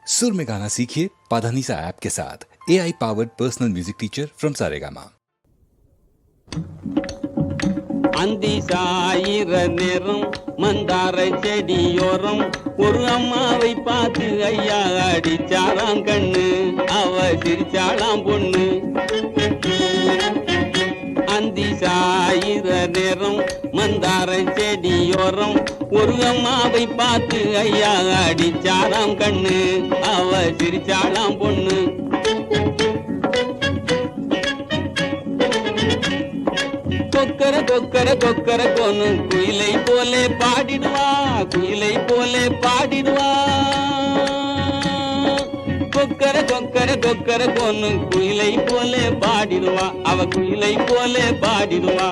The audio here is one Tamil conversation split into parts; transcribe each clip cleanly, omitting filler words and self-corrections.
सुर में गाना सीखिए पाधानीसा ऐप के साथ। AI powered personal music teacher from Saregama. அந்தி சாயிர நேரம் மந்தார செடியோரம் ஒரு அம்மாவை பார்த்து ஐயா அடிச்சாராம் கண்ணு, அவ சிரிச்சாளாம் பொண்ணு. அந்தி சாயிர நேரம் மந்தார செடியோரம் ஒரு அம்மாவை பார்த்து ஐயா அடிச்சாராம் கண்ணு, அவ சிரிச்சாளாம் பொண்ணு. கொக்கர கொக்கர கொக்கர கொன்னு குயிலை போலே பாடிடுவா, குயிலை போலே பாடிடுவா. கொக்கர கொக்கர கொக்கர கொன்னு குயிலை போலே பாடிடுவா, அவ குயிலை போலே பாடிடுவா.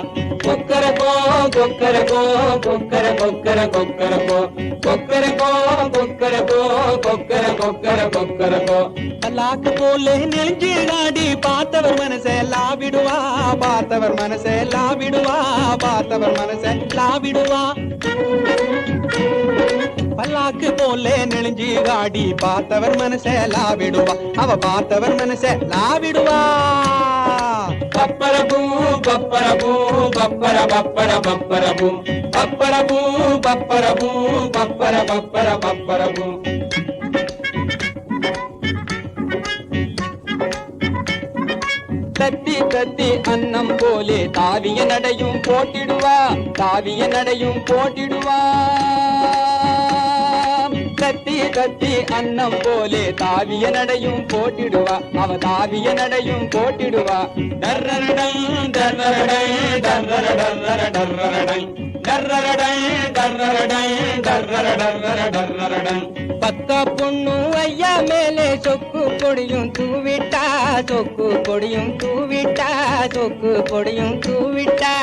கொக்கர கோ கொக்கர கோ கொக்கர கொக்கர கொக்கர கோ கொக்கர கோ கொக்கர கோ கொக்கர கொக்கர கொக்கர கோ. பல்லாக்கு போலே நெஞ்சு நாடி பார்த்தவர் மனசே லாவிடுவா, பார்த்தவர் மனசே லாவிடுவா, பார்த்தவர் மனசே லாவிடுவா. பல்லாக்கு போலே நெளிஞ்சி காடி பார்த்தவர் மனசே லாவிடுவா, அவ பார்த்தவர் மனசே லாவிடுவா. பப்பரபூ பப்பரபூ பப்பர பப்பர பப்பரபூ பப்பரபூ பப்பரபூ பப்பர பப்பர பப்பரபூ. தத்தி தத்தி அன்னம் போலே தாவிய நடையும் போட்டிடுவா, தாவிய நடையும் போட்டிடுவா. தத்தி தத்தி அன்னம் போலே தாவிய நடையும் போட்டிடுவா, அவ தாவிய நடையும் போட்டிடுவா. டர்ரரடை டர்ரரடை டர்ரரடர்ரர டர்ரரடை டர்ரரடை டர்ரரடை டர்ரரடர்ரர டர்ரரடை. பக்கா பொண்ணு ஐயா மேலே சொக்கு கொடியும் தூவிட்டா, சொக்கு கொடியும் தூவிட்டா, சொக்கு கொடியும் தூவிட்டா.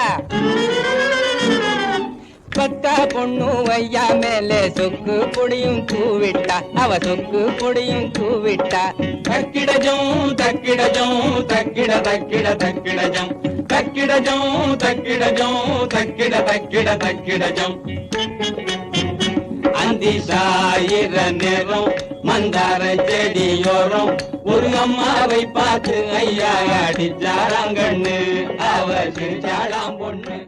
பக்கா பொண்ணு ஐயா மேலே சொக்கு பொடியும் தூவிட்டா, அவ சொக்கு பொடியும் தூவிட்டா. தக்கிடஜம் தக்கிடஜம் தக்கிட தக்கிட தக்கிடஜம் தக்கிடஜம் தக்கிடஜம் தக்கிட தக்கிட தக்கிடஜம். அந்தி சாயிர நேரம் மந்தார செடியோரம் ஒரு அம்மாவை பார்த்து ஐயா அடிச்சாராங்கண்ணு, அவ சிரிச்சாளாம் பொண்ணு.